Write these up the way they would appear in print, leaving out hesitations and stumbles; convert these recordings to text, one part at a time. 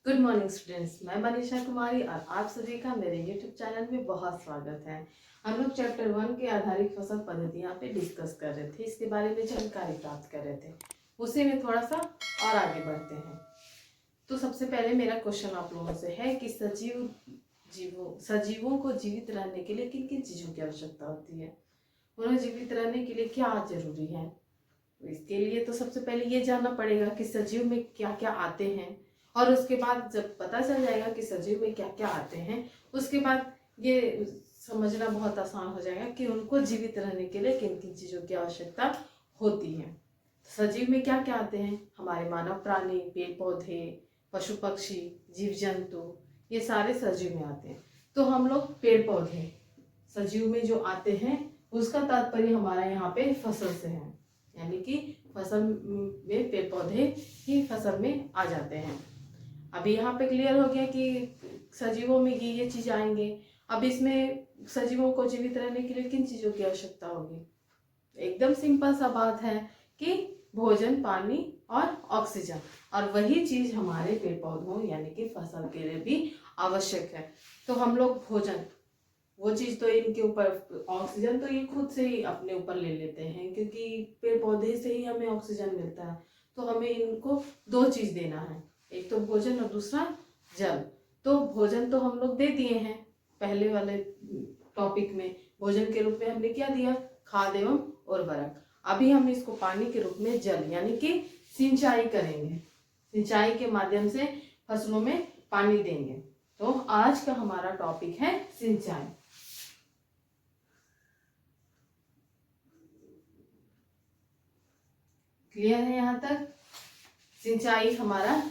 Good morning students, मैं मनीषा कुमारी और आप सभी का मेरे यूट्यूब चैनल में बहुत स्वागत है। हम लोग चैप्टर 1 के आधारित फसल पद्धतियाँ पे डिस्कस कर रहे थे, इसके बारे में जानकारी प्राप्त कर रहे थे। उसी में थोड़ा सा और आगे बढ़ते हैं। तो सबसे पहले मेरा क्वेश्चन आप लोगों से है कि सजीवों को जीवित रहने के लिए किन किन चीज़ों की आवश्यकता होती है। उन्हें जीवित रहने के लिए क्या जरूरी है। तो इसके लिए तो सबसे पहले ये जानना पड़ेगा कि सजीव में क्या क्या आते हैं, और उसके बाद जब पता चल जाएगा कि सजीव में क्या क्या आते हैं, उसके बाद ये समझना बहुत आसान हो जाएगा कि उनको जीवित रहने के लिए किन किन चीज़ों की आवश्यकता होती है। सजीव में क्या क्या आते हैं, हमारे मानव प्राणी, पेड़ पौधे, पशु पक्षी, जीव जंतु, ये सारे सजीव में आते हैं। तो हम लोग पेड़ पौधे सजीव में जो आते हैं उसका तात्पर्य हमारा यहाँ पे फसल से है, यानी कि फसल में पेड़ पौधे ही फसल में आ जाते हैं। अभी यहाँ पे क्लियर हो गया कि सजीवों में ये चीज आएंगे। अब इसमें सजीवों को जीवित रहने के लिए किन चीजों की आवश्यकता होगी। एकदम सिंपल सा बात है कि भोजन, पानी और ऑक्सीजन, और वही चीज हमारे पेड़ पौधों यानी कि फसल के लिए भी आवश्यक है। तो हम लोग भोजन, वो चीज तो इनके ऊपर, ऑक्सीजन तो ये खुद से ही अपने ऊपर ले लेते हैं, क्योंकि पेड़ पौधे से ही हमें ऑक्सीजन मिलता है। तो हमें इनको दो चीज देना है, एक तो भोजन और दूसरा जल। तो भोजन तो हम लोग दे दिए हैं पहले वाले टॉपिक में। भोजन के रूप में हमने क्या दिया, खाद एवं उर्वरक। अभी हम इसको पानी के रूप में जल यानी कि सिंचाई करेंगे, सिंचाई के माध्यम से फसलों में पानी देंगे। तो आज का हमारा टॉपिक है सिंचाई। क्लियर है यहाँ तक। सिंचाई हमारा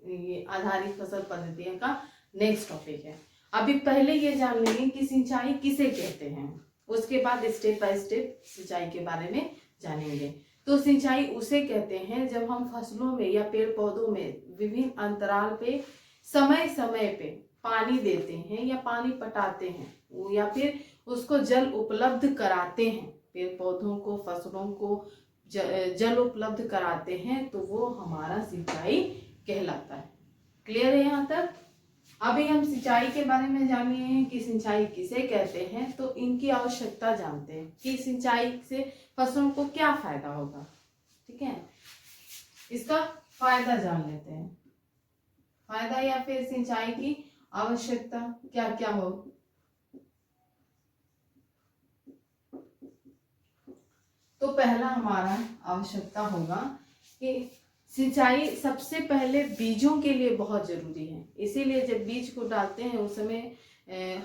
ये आधारित फसल पद्धतियों का नेक्स्ट टॉपिक है। अभी पहले ये जान लेंगे कि सिंचाई किसे कहते हैं, उसके बाद स्टेप बाय स्टेप सिंचाई के बारे में जानेंगे। तो सिंचाई उसे कहते हैं जब हम फसलों में या पेड़ पौधों में विभिन्न अंतराल पे समय समय पे पानी देते हैं या पानी पटाते हैं या फिर उसको जल उपलब्ध कराते हैं। पेड़ पौधों को, फसलों को जल उपलब्ध कराते हैं, तो वो हमारा सिंचाई कहलाता है। क्लियर है यहाँ तक। अभी हम सिंचाई के बारे में जानिए हैं कि सिंचाई किसे कहते हैं, तो इनकी आवश्यकता जानते हैं कि सिंचाई से फसलों को क्या फायदा होगा। ठीक है, इसका फायदा जान लेते हैं। फायदा या फिर सिंचाई की आवश्यकता क्या क्या हो। तो पहला हमारा आवश्यकता होगा कि सिंचाई सबसे पहले बीजों के लिए बहुत जरूरी है। इसीलिए जब बीज को डालते हैं उस समय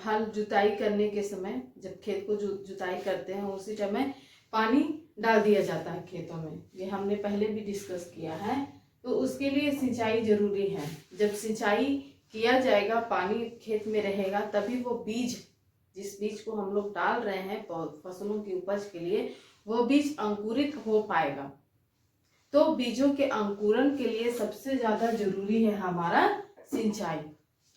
हल जुताई करने के समय, जब खेत को जुताई करते हैं उसी समय पानी डाल दिया जाता है खेतों में। ये हमने पहले भी डिस्कस किया है। तो उसके लिए सिंचाई जरूरी है। जब सिंचाई किया जाएगा, पानी खेत में रहेगा, तभी वो बीज, जिस बीज को हम लोग डाल रहे हैं फसलों की उपज के लिए, वो बीज अंकुरित हो पाएगा। तो बीजों के अंकुरण के लिए सबसे ज्यादा जरूरी है हमारा सिंचाई।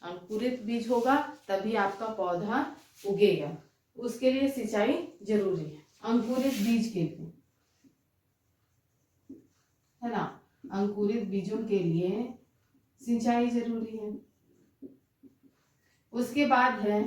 अंकुरित बीज होगा तभी आपका पौधा उगेगा, उसके लिए सिंचाई जरूरी है। अंकुरित बीज के लिए, है ना, अंकुरित बीजों के लिए सिंचाई जरूरी है। उसके बाद है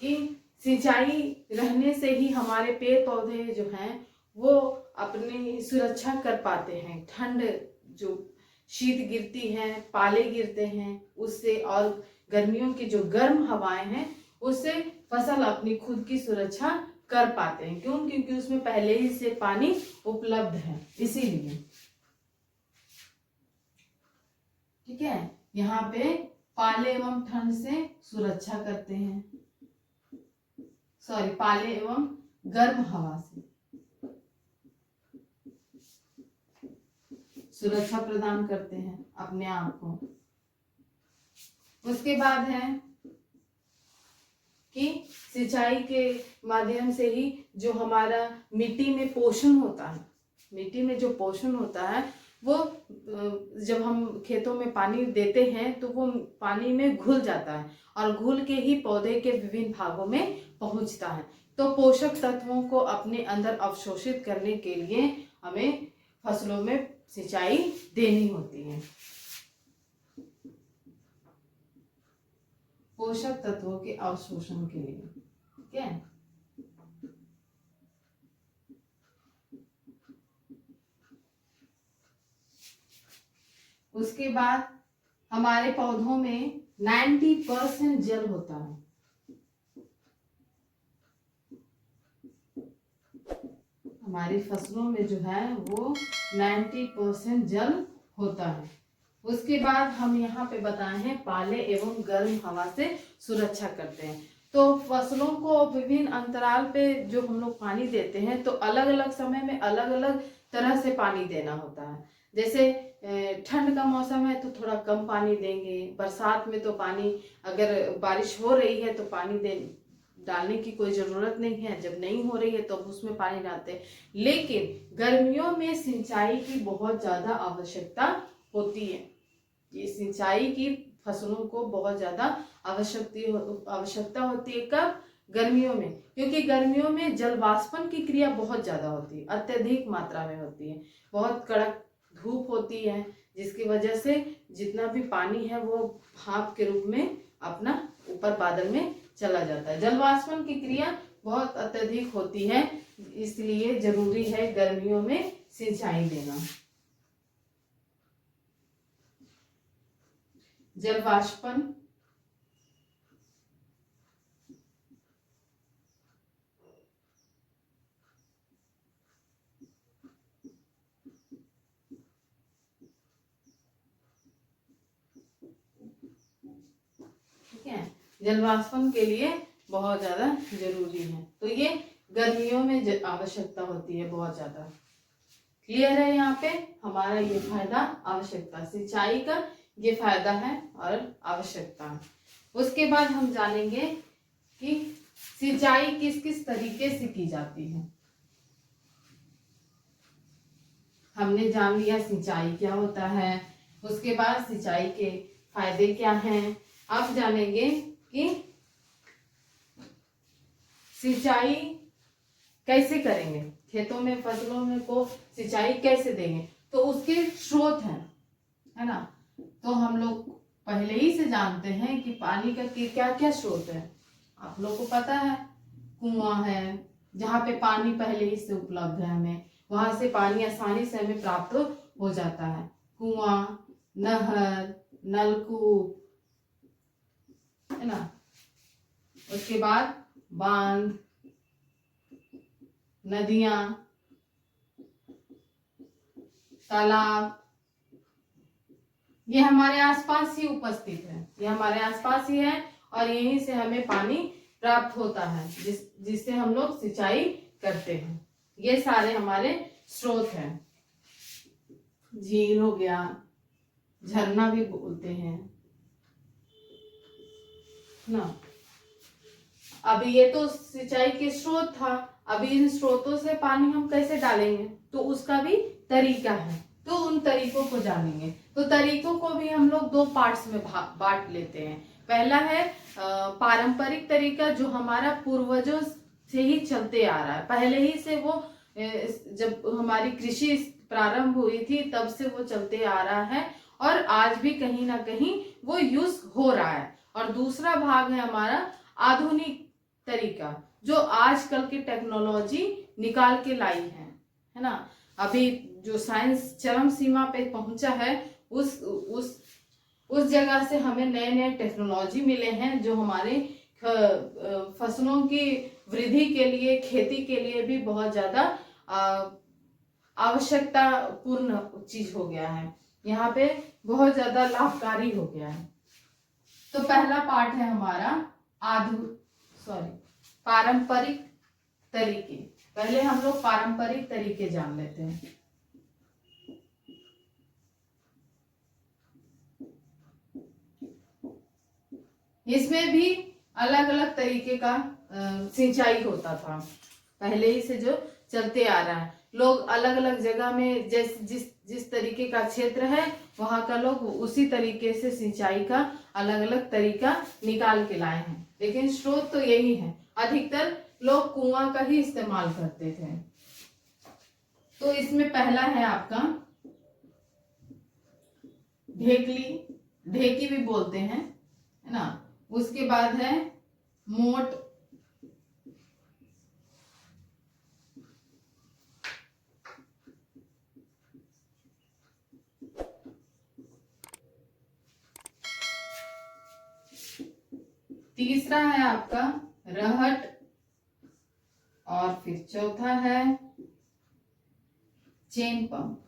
कि सिंचाई रहने से ही हमारे पेड़ पौधे जो हैं वो अपनी सुरक्षा कर पाते हैं। ठंड, जो शीत गिरती है, पाले गिरते हैं उससे, और गर्मियों की जो गर्म हवाएं हैं उससे फसल अपनी खुद की सुरक्षा कर पाते हैं। क्यों? क्योंकि उसमें पहले ही से पानी उपलब्ध है, इसीलिए। ठीक है, यहाँ पे पाले एवं ठंड से सुरक्षा करते हैं, सॉरी, पाले एवं गर्म हवा से सुरक्षा प्रदान करते हैं अपने आप को। उसके बाद है कि सिंचाई के माध्यम से ही जो हमारा मिट्टी में पोषण होता है, मिट्टी में जो पोषण होता है वो जब हम खेतों में पानी देते हैं तो वो पानी में घुल जाता है, और घुल के ही पौधे के विभिन्न भागों में पहुंचता है। तो पोषक तत्वों को अपने अंदर अवशोषित करने के लिए हमें फसलों में सिंचाई देनी होती है। पोषक तत्वों के अवशोषण के लिए। ठीक है, उसके बाद हमारे पौधों में 90% जल होता है। हमारी फसलों में जो है वो 90% जल होता है। उसके बाद हम यहाँ पे बताए हैं पाले एवं गर्म हवा से सुरक्षा करते हैं। तो फसलों को विभिन्न अंतराल पे जो हम लोग पानी देते हैं, तो अलग अलग समय में अलग अलग तरह से पानी देना होता है। जैसे ठंड का मौसम है तो थोड़ा कम पानी देंगे, बरसात में तो पानी, अगर बारिश हो रही है तो पानी डालने की कोई जरूरत नहीं है, जब नहीं हो रही है तो उसमें पानी डालते हैं। लेकिन गर्मियों में सिंचाई की बहुत ज्यादा आवश्यकता होती है। ये सिंचाई की फसलों को बहुत ज्यादा आवश्यकता होती है। कब? गर्मियों में, क्योंकि गर्मियों में जल वाष्पन की क्रिया बहुत ज्यादा होती है, अत्यधिक मात्रा में होती है। बहुत कड़क धूप होती है, जिसकी वजह से जितना भी पानी है वो भाप के रूप में अपना ऊपर बादल में चला जाता है। जल वाष्पन की क्रिया बहुत अत्यधिक होती है, इसलिए जरूरी है गर्मियों में सिंचाई देना। जल वाष्पन ठीक है, जल वाष्पन के लिए बहुत ज्यादा जरूरी है। तो ये गर्मियों में आवश्यकता होती है बहुत ज्यादा। क्लियर है? यहाँ पे हमारा ये फायदा, आवश्यकता, सिंचाई का ये फायदा है और आवश्यकता। उसके बाद हम जानेंगे कि सिंचाई किस किस तरीके से की जाती है। हमने जान लिया सिंचाई क्या होता है, उसके बाद सिंचाई के फायदे क्या हैं। अब जानेंगे कि सिंचाई कैसे करेंगे, खेतों में फसलों में को सिंचाई कैसे देंगे। तो उसके स्रोत हैं, है ना। तो हम लोग पहले ही से जानते हैं कि पानी का क्या क्या स्रोत है। आप लोग को पता है, कुआं है जहाँ पे पानी पहले ही से उपलब्ध है, हमें वहां से पानी आसानी से हमें प्राप्त हो जाता है। कुआं, नहर, नलकूप, है ना। उसके बाद बांध, नदियां, तालाब, ये हमारे आसपास ही उपस्थित है, ये हमारे आसपास ही है और यहीं से हमें पानी प्राप्त होता है, जिससे हम लोग सिंचाई करते हैं। ये सारे हमारे स्रोत हैं। झील हो गया, झरना भी बोलते हैं ना। अभी ये तो सिंचाई के स्रोत था, अभी इन स्रोतों से पानी हम कैसे डालेंगे, तो उसका भी तरीका है। तो उन तरीकों को जानेंगे। तो तरीकों को भी हम लोग दो पार्ट्स में बांट लेते हैं। पहला है पारंपरिक तरीका, जो हमारा पूर्वजों से ही चलते आ रहा है, पहले ही से वो जब हमारी कृषि प्रारंभ हुई थी तब से वो चलते आ रहा है और आज भी कहीं ना कहीं वो यूज हो रहा है। और दूसरा भाग है हमारा आधुनिक तरीका, जो आजकल की टेक्नोलॉजी निकाल के लाई है ना। अभी जो साइंस चरम सीमा पे पहुंचा है, उस जगह से हमें नए नए टेक्नोलॉजी मिले हैं, जो हमारे फसलों की वृद्धि के लिए, खेती के लिए भी बहुत ज्यादा आवश्यकता पूर्ण चीज हो गया है, यहाँ पे बहुत ज्यादा लाभकारी हो गया है। तो पहला पार्ट है हमारा पारंपरिक तरीके। पहले हम लोग पारंपरिक तरीके जान लेते हैं। इसमें भी अलग अलग तरीके का सिंचाई होता था, पहले ही से जो चलते आ रहा है। लोग अलग अलग जगह में जिस तरीके का क्षेत्र है, वहां का लोग उसी तरीके से सिंचाई का अलग अलग तरीका निकाल के लाए हैं, लेकिन स्रोत तो यही है। अधिकतर लोग कुआं का ही इस्तेमाल करते थे। तो इसमें पहला है आपका ढेकली, ढेकी भी बोलते हैं, है ना। उसके बाद है मोट, तीसरा है आपका रहट, और फिर चौथा है चेन पंप।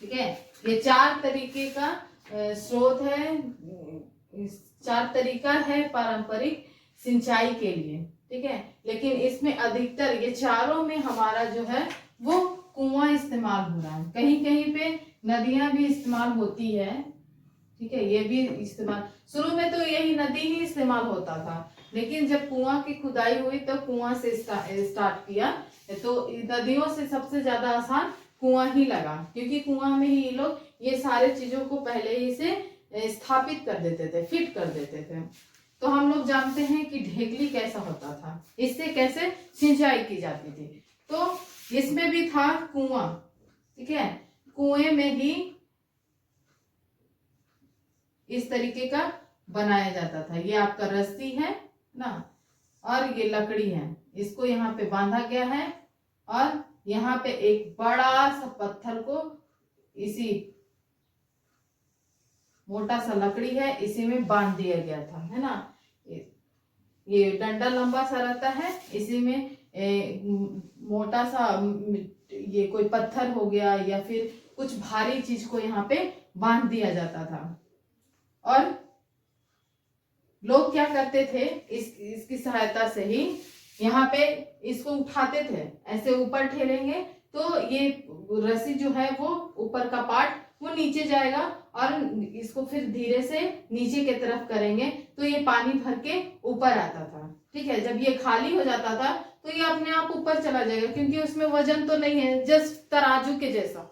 ठीक है, ये 4 तरीके का स्रोत है, 4 तरीका है पारंपरिक सिंचाई के लिए। ठीक है, लेकिन इसमें अधिकतर ये चारों में हमारा जो है वो कुआं इस्तेमाल हो रहा है। कहीं कहीं पे नदियां भी इस्तेमाल होती है। ठीक है, ये भी इस्तेमाल, शुरू में तो यही नदी ही इस्तेमाल होता था, लेकिन जब कुआं की खुदाई हुई तो कुआं से स्टार्ट किया। तो नदियों से सबसे ज्यादा आसान कुआं ही लगा, क्योंकि कुआं में ही ये लोग ये सारे चीजों को पहले ही से स्थापित कर देते थे, फिट कर देते थे। तो हम लोग जानते हैं कि ढेकली कैसा होता था, इससे कैसे सिंचाई की जाती थी। तो इसमें भी था कुआं। ठीक है, कुएं में ही इस तरीके का बनाया जाता था। ये आपका रस्सी है ना, और ये लकड़ी है, इसको यहाँ पे बांधा गया है, और यहाँ पे एक बड़ा सा पत्थर को, इसी मोटा सा लकड़ी है, इसी में बांध दिया गया था, है ना। ये डंडा लंबा सा रहता है, इसी में मोटा सा ये कोई पत्थर हो गया या फिर कुछ भारी चीज को यहाँ पे बांध दिया जाता था। और लोग क्या करते थे, इसकी सहायता से ही यहाँ पे इसको उठाते थे, ऐसे ऊपर ठेलेंगे तो ये रस्सी जो है वो ऊपर का पार्ट वो नीचे जाएगा, और इसको फिर धीरे से नीचे की तरफ करेंगे तो ये पानी भर के ऊपर आता था। ठीक है, जब ये खाली हो जाता था तो ये अपने आप ऊपर चला जाएगा, क्योंकि उसमें वजन तो नहीं है, जस्ट तराजू के जैसा।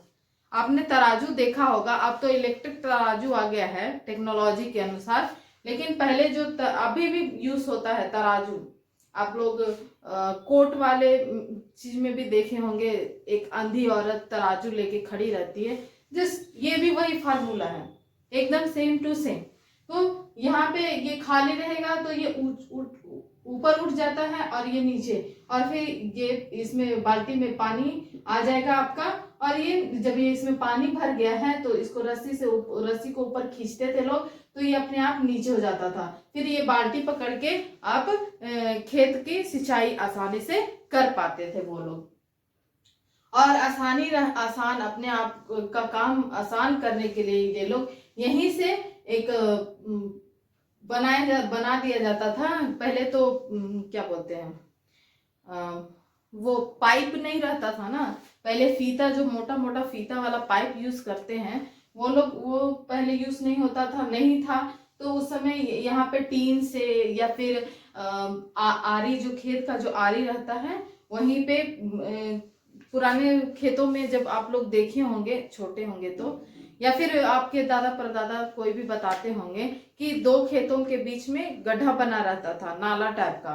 आपने तराजू देखा होगा, अब तो इलेक्ट्रिक तराजू आ गया है टेक्नोलॉजी के अनुसार, लेकिन पहले जो अभी भी यूज होता है तराजू, आप लोग कोट वाले चीज में भी देखे होंगे, एक अंधी औरत तराजू लेके खड़ी रहती है, जस्ट ये भी वही फार्मूला है, एकदम सेम टू सेम। तो यहाँ पे ये खाली रहेगा तो ये ऊपर उठ जाता है और ये नीचे, और फिर ये इसमें बाल्टी में पानी आ जाएगा आपका, और ये जब ये इसमें पानी भर गया है तो इसको रस्सी को ऊपर खींचते थे लोग, तो ये अपने आप नीचे हो जाता था। फिर ये बाल्टी पकड़ के आप खेत की सिंचाई आसानी से कर पाते थे वो लोग। और आसान अपने आप का काम आसान करने के लिए ये लोग यहीं से एक बना दिया जाता था। पहले तो क्या बोलते हैं, वो पाइप नहीं रहता था ना, पहले फीता, जो मोटा मोटा फीता वाला पाइप यूज करते हैं वो लोग, वो पहले यूज नहीं होता था, नहीं था। तो उस समय यहाँ पे टीन से या फिर आरी, जो खेत का जो आरी रहता है वहीं पे, पुराने खेतों में जब आप लोग देखे होंगे, छोटे होंगे तो, या फिर आपके दादा परदादा कोई भी बताते होंगे कि 2 खेतों के बीच में गड्ढा बना रहता था, नाला टाइप का।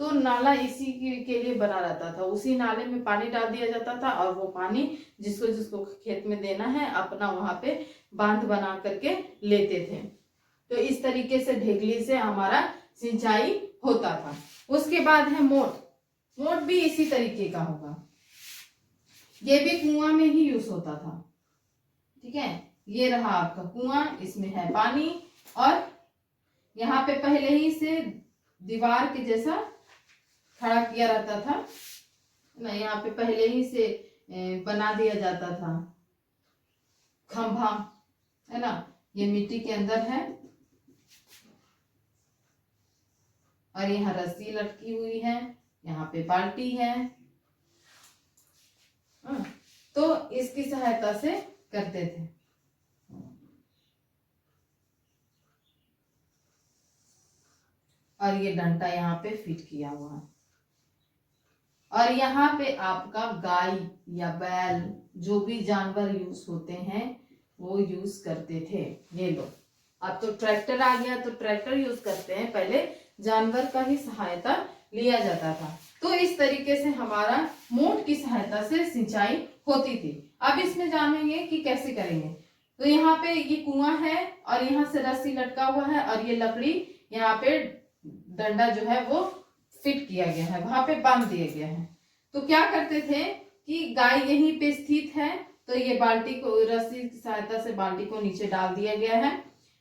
तो नाला इसी के लिए बना रहता था, उसी नाले में पानी डाल दिया जाता था, और वो पानी जिसको जिसको खेत में देना है अपना वहां पे बांध बना करके लेते थे। तो इस तरीके से ढेकली से हमारा सिंचाई होता था। उसके बाद है मोट। मोट भी इसी तरीके का होगा, ये भी कुआं में ही यूज होता था। ठीक है, ये रहा आपका कुआं, इसमें है पानी, और यहाँ पे पहले ही से दीवार के जैसा खड़ा किया रहता था ना, यहाँ पे पहले ही से बना दिया जाता था खंभा, है ना। ये मिट्टी के अंदर है, और यहाँ रस्सी लटकी हुई है, यहाँ पे बाल्टी है। तो इसकी सहायता से करते थे। और ये डंडा यहाँ पे फिट किया हुआ है, और यहाँ पे आपका गाय या बैल, जो भी जानवर यूज होते हैं वो यूज करते थे ये लोग। अब तो ट्रैक्टर आ गया तो ट्रैक्टर यूज करते हैं, पहले जानवर का ही सहायता लिया जाता था। तो इस तरीके से हमारा मोट की सहायता से सिंचाई होती थी। अब इसमें जानेंगे कि कैसे करेंगे। तो यहाँ पे ये कुआं है और यहाँ से रस्सी लटका हुआ है और ये लकड़ी यहाँ पे डंडा जो है वो फिट किया गया है, वहां पे बांध दिया गया है। तो क्या करते थे कि गाय यहीं पे स्थित है, तो ये बाल्टी को रस्सी की सहायता से बाल्टी को नीचे डाल दिया गया है।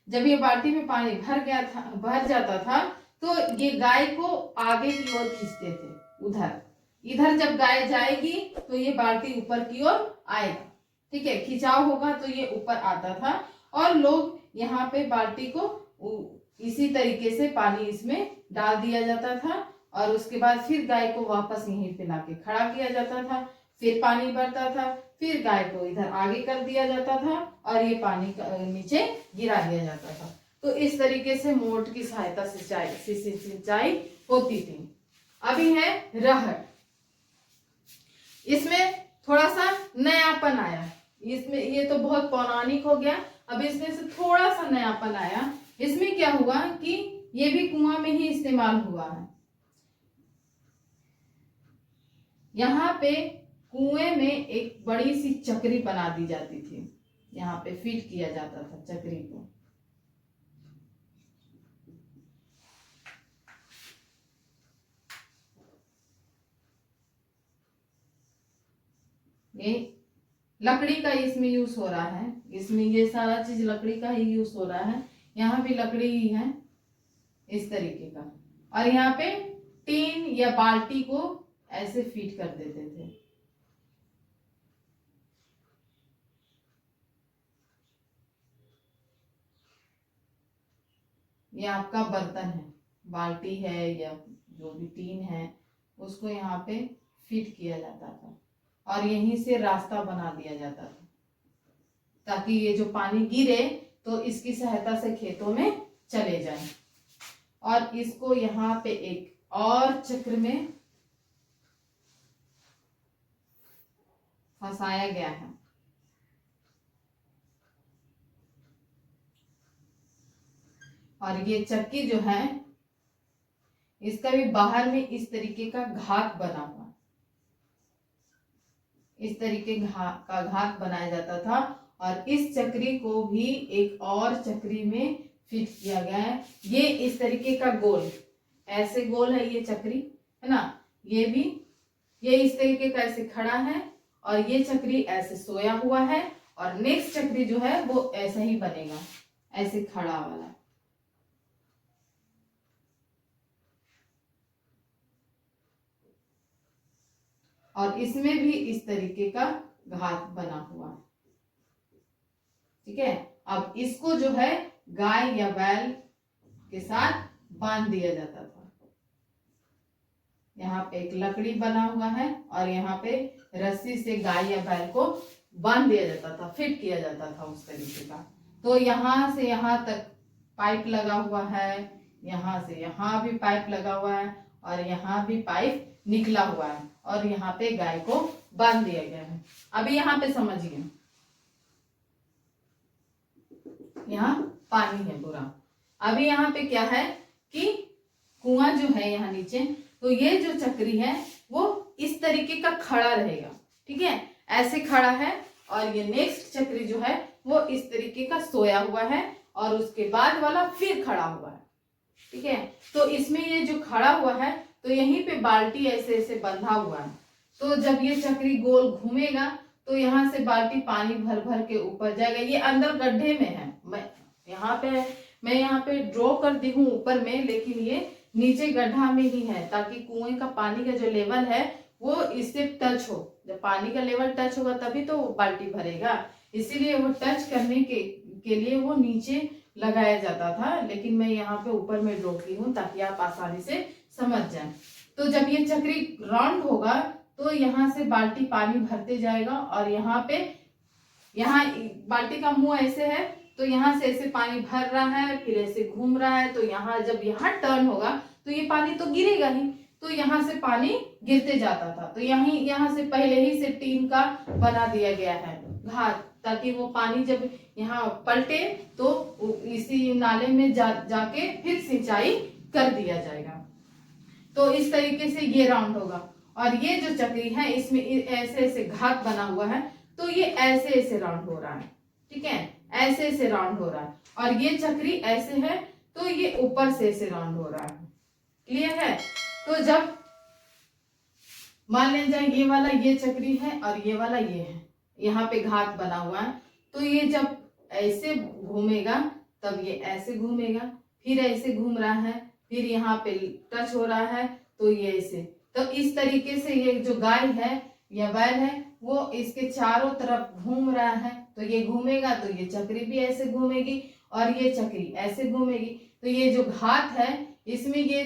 जब ये बाल्टी में पानी भर जाता था तो ये गाय को आगे की ओर खींचते थे, उधर इधर जब गाय जाएगी तो ये बाल्टी ऊपर की ओर आएगा, ठीक है, खिंचाव होगा तो ये ऊपर आता था और लोग यहाँ पे बाल्टी को इसी तरीके से पानी इसमें डाल दिया जाता था और उसके बाद फिर गाय को वापस यहीं पे लाके खड़ा किया जाता था, फिर पानी भरता था, फिर गाय को इधर आगे कर दिया जाता था और ये पानी नीचे गिरा दिया जाता था। तो इस तरीके से मोट की सहायता से सिंचाई होती थी। अभी है रहर, इसमें थोड़ा सा नयापन आया, इसमें ये तो बहुत पौराणिक हो गया, अब इसमें से थोड़ा सा नयापन आया। इसमें क्या हुआ कि ये भी कुआं में ही इस्तेमाल हुआ है। यहाँ पे कुएं में एक बड़ी सी चक्री बना दी जाती थी, यहाँ पे फिट किया जाता था चक्री को। ये लकड़ी का इसमें यूज हो रहा है, इसमें ये सारा चीज लकड़ी का ही यूज हो रहा है, यहाँ भी लकड़ी ही है इस तरीके का। और यहाँ पे टीन या बाल्टी को ऐसे फिट कर देते थे। ये आपका बर्तन है, बाल्टी है या जो भी टीन है, उसको यहाँ पे फिट किया जाता था और यहीं से रास्ता बना दिया जाता था ताकि ये जो पानी गिरे तो इसकी सहायता से खेतों में चले जाए। और इसको यहाँ पे एक और चक्र में फंसाया गया है। और ये चक्की जो है इसका भी बाहर में इस तरीके का घात बना हुआ, इस तरीके का घात बनाया जाता था और इस चक्री को भी एक और चक्री में फिट किया गया है। ये इस तरीके का गोल, ऐसे गोल है ये चक्री, है ना, ये भी ये इस तरीके का ऐसे खड़ा है और ये चक्री ऐसे सोया हुआ है और नेक्स्ट चक्री जो है वो ऐसा ही बनेगा, ऐसे खड़ा वाला। और इसमें भी इस तरीके का घात बना हुआ है, ठीक है। अब इसको जो है गाय या बैल के साथ बांध दिया जाता था। यहाँ पे एक लकड़ी बना हुआ है और यहाँ पे रस्सी से गाय या बैल को बांध दिया जाता था, फिट किया जाता था उस तरीके का। तो यहाँ से यहाँ तक पाइप लगा हुआ है, यहाँ से यहाँ भी पाइप लगा हुआ है और यहाँ भी पाइप निकला हुआ है और यहाँ पे गाय को बांध दिया गया है। अभी यहाँ पे समझिए, यहाँ पानी है पूरा। अभी यहाँ पे क्या है कि कुआं जो है यहाँ नीचे, तो ये जो चक्री है वो इस तरीके का खड़ा रहेगा, ठीक है, ऐसे खड़ा है और ये नेक्स्ट चक्री जो है वो इस तरीके का सोया हुआ है और उसके बाद वाला फिर खड़ा हुआ है, ठीक है। तो इसमें ये जो खड़ा हुआ है तो यहीं पे बाल्टी ऐसे ऐसे बंधा हुआ है, तो जब ये चक्री गोल घूमेगा तो यहाँ से बाल्टी पानी भर भर के ऊपर जाएगा। ये अंदर गड्ढे में है, मैं यहाँ पे ड्रॉ कर दी हूँ ऊपर में, लेकिन ये नीचे गड्ढा में ही है ताकि कुएं का पानी का जो लेवल है वो इससे टच हो। जब पानी का लेवल टच होगा तभी तो बाल्टी भरेगा, इसीलिए वो टच करने के लिए वो नीचे लगाया जाता था, लेकिन मैं यहाँ पे ऊपर में ड्रॉ की हूँ ताकि आप आसानी से समझ जाएं। तो जब ये चक्री राउंड होगा तो यहाँ से बाल्टी पानी भरते जाएगा और यहाँ बाल्टी का मुंह ऐसे है तो यहाँ से ऐसे पानी भर रहा है, फिर ऐसे घूम रहा है, तो यहाँ जब यहाँ टर्न होगा तो ये पानी तो गिरेगा ही, तो यहाँ से पानी गिरते जाता था। तो यहाँ से पहले ही से टीन का बना दिया गया है घाट, ताकि वो पानी जब यहाँ पलटे तो इसी नाले में जाके फिर सिंचाई कर दिया जाएगा। तो इस तरीके से ये राउंड होगा और ये जो चक्री है इसमें ऐसे ऐसे घात बना हुआ है, तो ये ऐसे ऐसे राउंड हो रहा है, ठीक है, ऐसे ऐसे राउंड हो रहा है। और ये चक्री ऐसे है तो ये ऊपर से ऐसे राउंड हो रहा है। क्लियर है? तो जब मान लें जाए ये वाला ये चक्री है और ये वाला ये है, यहाँ पे घात बना हुआ है, तो ये जब ऐसे घूमेगा तब ये ऐसे घूमेगा, फिर ऐसे घूम रहा है, फिर यहाँ पे टच हो रहा है तो ये ऐसे। तो इस तरीके से ये जो गाय है या बैल है वो इसके चारों तरफ घूम रहा है, तो ये घूमेगा तो ये चक्री भी ऐसे घूमेगी और ये चक्री ऐसे घूमेगी। तो ये जो घात है इसमें ये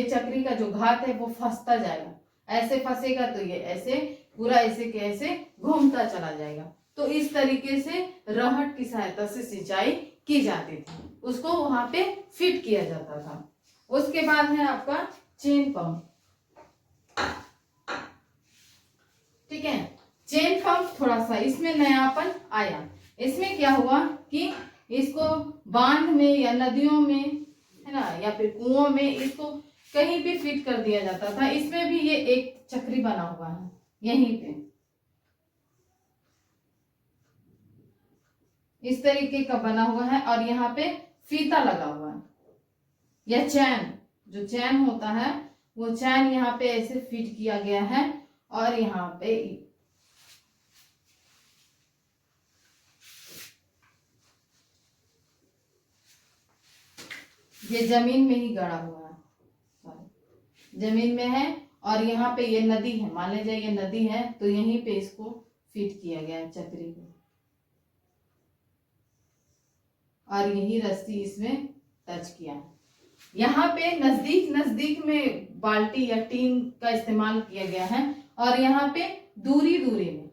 चक्री का जो घात है वो फंसता जाएगा, ऐसे फंसेगा तो ये ऐसे पूरा ऐसे के ऐसे घूमता चला जाएगा। तो इस तरीके से रहट की सहायता से सिंचाई की जाती थी, उसको वहां पे फिट किया जाता था। उसके बाद है आपका चेन पंप, ठीक है। चेन पंप थोड़ा सा इसमें नयापन आया। इसमें क्या हुआ कि इसको बांध में या नदियों में है ना या फिर कुओं में इसको कहीं भी फिट कर दिया जाता था। इसमें भी ये एक चक्री बना हुआ है यहीं पे, इस तरीके का बना हुआ है और यहाँ पे फीता लगा हुआ है या चैन, जो चैन होता है वो चैन यहाँ पे ऐसे फिट किया गया है और यहाँ पे ये जमीन में ही गड़ा हुआ है, जमीन में है और यहाँ पे ये नदी है, मान लीजिए ये नदी है तो यहीं पे इसको फिट किया गया है चक्री को और यही रस्सी इसमें टच किया है। यहाँ पे नजदीक नजदीक में बाल्टी या टीन का इस्तेमाल किया गया है और यहाँ पे दूरी दूरी में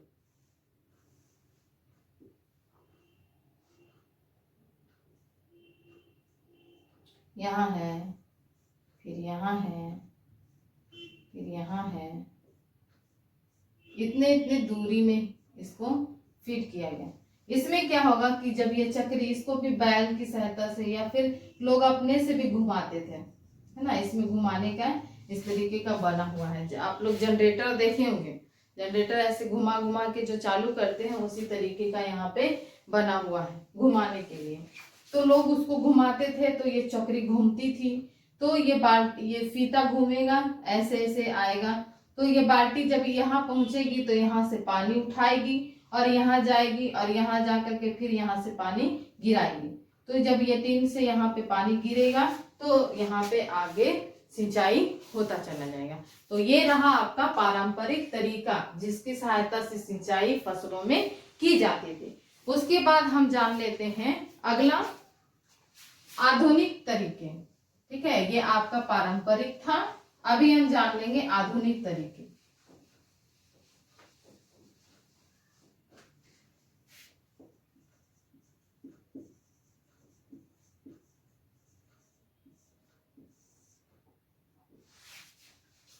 यहाँ है, फिर यहाँ है, फिर यहाँ है, इतने इतने दूरी में इसको फिट किया गया। इसमें क्या होगा कि जब ये चक्री इसको भी बैल की सहायता से या फिर लोग अपने से भी घुमाते थे, है ना, इसमें घुमाने का इस तरीके का बना हुआ है। आप लोग जनरेटर देखे होंगे, जनरेटर ऐसे घुमा घुमा के जो चालू करते हैं उसी तरीके का यहाँ पे बना हुआ है घुमाने के लिए। तो लोग उसको घुमाते थे तो ये चक्री घूमती थी, तो ये फीता घूमेगा ऐसे ऐसे आएगा, तो ये बाल्टी जब यहाँ पहुंचेगी तो यहाँ से पानी उठाएगी और यहाँ जाएगी और यहाँ जा करके फिर यहाँ से पानी गिराएगी। तो जब ये टीन से यहाँ पे पानी गिरेगा तो यहाँ पे आगे सिंचाई होता चला जाएगा। तो ये रहा आपका पारंपरिक तरीका जिसकी सहायता से सिंचाई फसलों में की जाती थी। उसके बाद हम जान लेते हैं अगला आधुनिक तरीके, ठीक है। ये आपका पारंपरिक था, अभी हम जान लेंगे आधुनिक तरीके।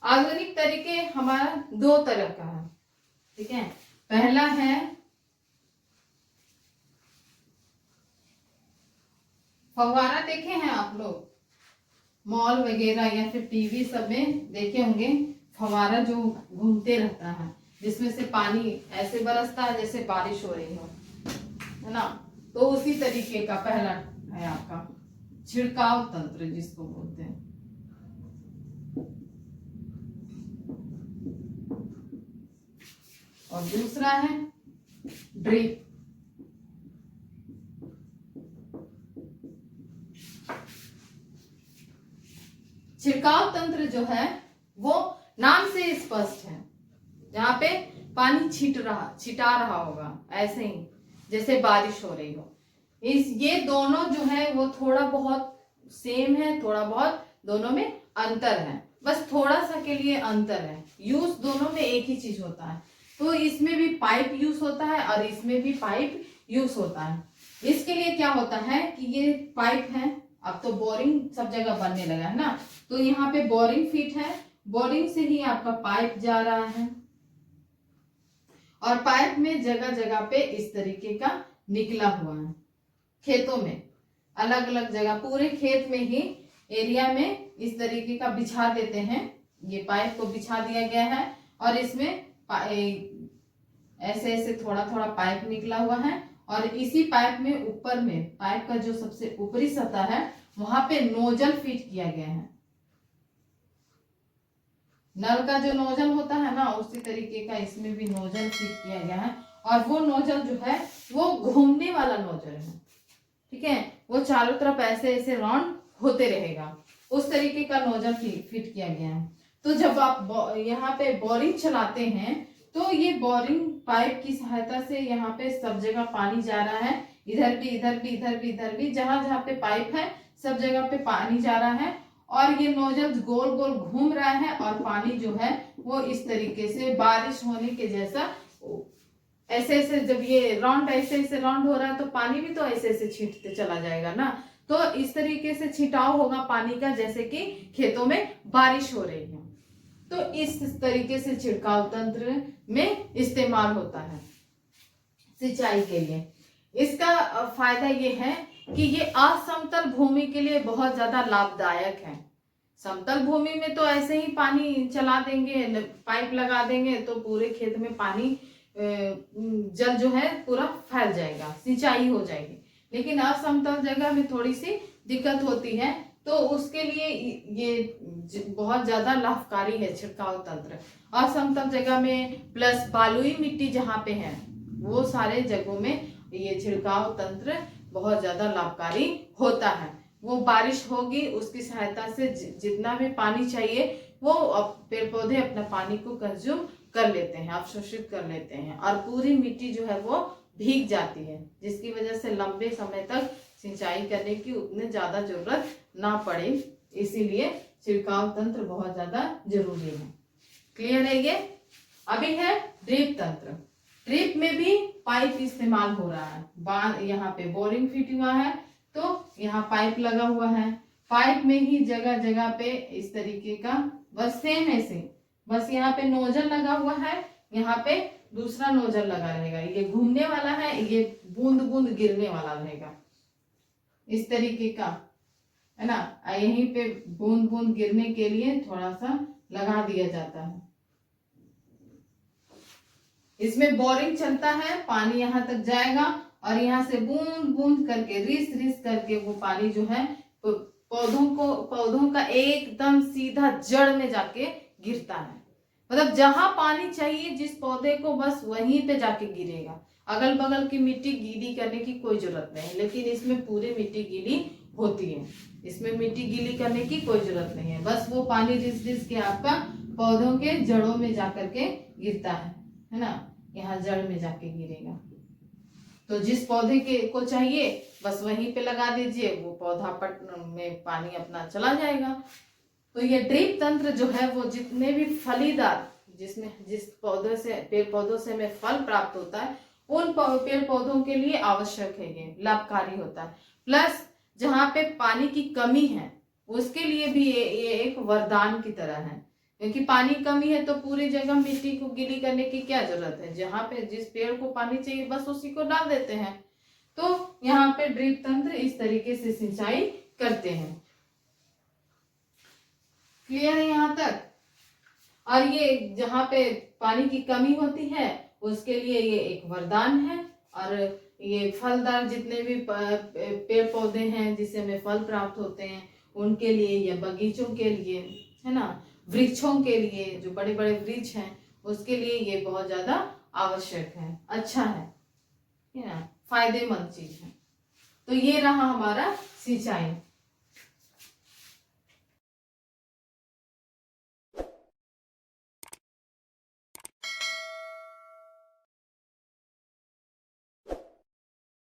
आधुनिक तरीके हमारा दो तरह का है, ठीक है। पहला है फव्वारा, देखे हैं आप लोग मॉल वगैरह या फिर टीवी सब में देखे होंगे, फव्वारा जो घूमते रहता है जिसमें से पानी ऐसे बरसता है जैसे बारिश हो रही हो, है ना। तो उसी तरीके का पहला है आपका छिड़काव तंत्र जिसको बोलते हैं। और दूसरा है ड्रिप। छिड़काव तंत्र जो है वो नाम से स्पष्ट है, जहां पे पानी छिटा रहा होगा ऐसे ही जैसे बारिश हो रही हो। ये दोनों जो है वो थोड़ा बहुत सेम है, थोड़ा बहुत दोनों में अंतर है, बस थोड़ा सा के लिए अंतर है, यूज दोनों में एक ही चीज होता है। तो इसमें भी पाइप यूज होता है और इसमें भी पाइप यूज होता है। इसके लिए क्या होता है कि ये पाइप है, अब तो बोरिंग सब जगह बनने लगा है ना, तो यहाँ पे बोरिंग फिट है, बोरिंग से ही आपका पाइप जा रहा है और पाइप में जगह जगह पे इस तरीके का निकला हुआ है। खेतों में अलग अलग जगह पूरे खेत में ही एरिया में इस तरीके का बिछा देते हैं, ये पाइप को बिछा दिया गया है और इसमें ऐसे ऐसे थोड़ा थोड़ा पाइप निकला हुआ है और इसी पाइप में ऊपर में पाइप का जो सबसे ऊपरी सतह है वहां पे नोजल फिट किया गया है। नल का जो नोजल होता है ना उसी तरीके का इसमें भी नोजल फिट किया गया है और वो नोजल जो है वो घूमने वाला नोजल है, ठीक है। वो चारों तरफ ऐसे ऐसे राउंड होते रहेगा, उस तरीके का नोजल फिट किया गया है। तो जब आप यहाँ पे बोरिंग चलाते हैं तो ये बोरिंग पाइप की सहायता से यहाँ पे सब जगह पानी जा रहा है, इधर भी इधर भी इधर भी इधर भी, जहां जहां पे पाइप है सब जगह पे पानी जा रहा है और ये नोजल गोल गोल घूम रहा है और पानी जो है वो इस तरीके से बारिश होने के जैसा ऐसे ऐसे, जब ये राउंड ऐसे ऐसे राउंड हो रहा है तो पानी भी तो ऐसे ऐसे छींटते चला जाएगा ना। तो इस तरीके से छिटाव होगा पानी का जैसे कि खेतों में बारिश हो रही है। तो इस तरीके से छिड़काव तंत्र में इस्तेमाल होता है सिंचाई के लिए। इसका फायदा ये है कि ये असमतल भूमि के लिए बहुत ज्यादा लाभदायक है। समतल भूमि में तो ऐसे ही पानी चला देंगे, पाइप लगा देंगे तो पूरे खेत में पानी जल जो है पूरा फैल जाएगा, सिंचाई हो जाएगी। लेकिन असमतल जगह में थोड़ी सी दिक्कत होती है, तो उसके लिए ये बहुत ज्यादा लाभकारी है छिड़काव तंत्र। असमतल जगह में प्लस बालुई मिट्टी जहाँ पे है वो सारे जगहों में ये छिड़काव तंत्र बहुत ज्यादा लाभकारी होता है। वो बारिश होगी उसकी सहायता से जितना भी पानी चाहिए वो पेड़ पौधे अपना पानी को कंज्यूम कर लेते हैं, अवशोषित कर लेते हैं और पूरी मिट्टी जो है वो भीग जाती है, जिसकी वजह से लंबे समय तक सिंचाई करने की उतने ज्यादा जरूरत ना पड़े। इसीलिए छिड़काव तंत्र बहुत ज्यादा जरूरी है। क्लियर है ये? अभी है ड्रिप तंत्र। ड्रिप में भी पाइप इस्तेमाल हो रहा है। यहाँ पे बोरिंग फिट हुआ है तो यहाँ पाइप लगा हुआ है, पाइप में ही जगह जगह पे इस तरीके का बस सेम ऐसे, बस यहाँ पे नोजल लगा हुआ है, यहाँ पे दूसरा नोजल लगा रहेगा, ये घूमने वाला है, ये बूंद बूंद गिरने वाला रहेगा, इस तरीके का है ना। यहीं पे बूंद बूंद गिरने के लिए थोड़ा सा लगा दिया जाता है। इसमें बोरिंग चलता है, पानी यहाँ तक जाएगा और यहाँ से बूंद बूंद करके रिस रिस करके वो पानी जो है पौधों का एकदम सीधा जड़ में जाके गिरता है। मतलब जहां पानी चाहिए जिस पौधे को बस वहीं पे जाके गिरेगा। अगल बगल की मिट्टी गीली करने की कोई जरूरत नहीं, लेकिन इसमें पूरी मिट्टी गीली होती है, इसमें मिट्टी गीली करने की कोई जरूरत नहीं है। बस वो पानी रिस रिस के आपका पौधों के जड़ों में जाकर के गिरता है ना, यहाँ जड़ में जाके गिरेगा। तो जिस पौधे के को चाहिए बस वहीं पे लगा दीजिए, वो पौधा पट में पानी अपना चला जाएगा। तो ये ड्रिप तंत्र जो है वो जितने भी फलीदार, जिस पौधे से पेड़ पौधों से हमें फल प्राप्त होता है उन पेड़ पौधों के लिए आवश्यक है, ये लाभकारी होता है। प्लस जहाँ पे पानी की कमी है उसके लिए भी ये एक वरदान की तरह है, क्योंकि पानी कमी है तो पूरी जगह मिट्टी को गीली करने की क्या जरूरत है, जहाँ पे जिस पेड़ को पानी चाहिए बस उसी को डाल देते हैं। तो यहाँ पे ड्रिप तंत्र इस तरीके से सिंचाई करते हैं। क्लियर है यहाँ तक? और ये जहाँ पे पानी की कमी होती है उसके लिए ये एक वरदान है। और ये फलदार जितने भी पेड़ पौधे हैं जिससे हमें फल प्राप्त होते हैं उनके लिए या बगीचों के लिए है ना, वृक्षों के लिए जो बड़े बड़े वृक्ष हैं उसके लिए ये बहुत ज्यादा आवश्यक है, अच्छा है ना, फायदेमंद चीज है। तो ये रहा हमारा सिंचाई।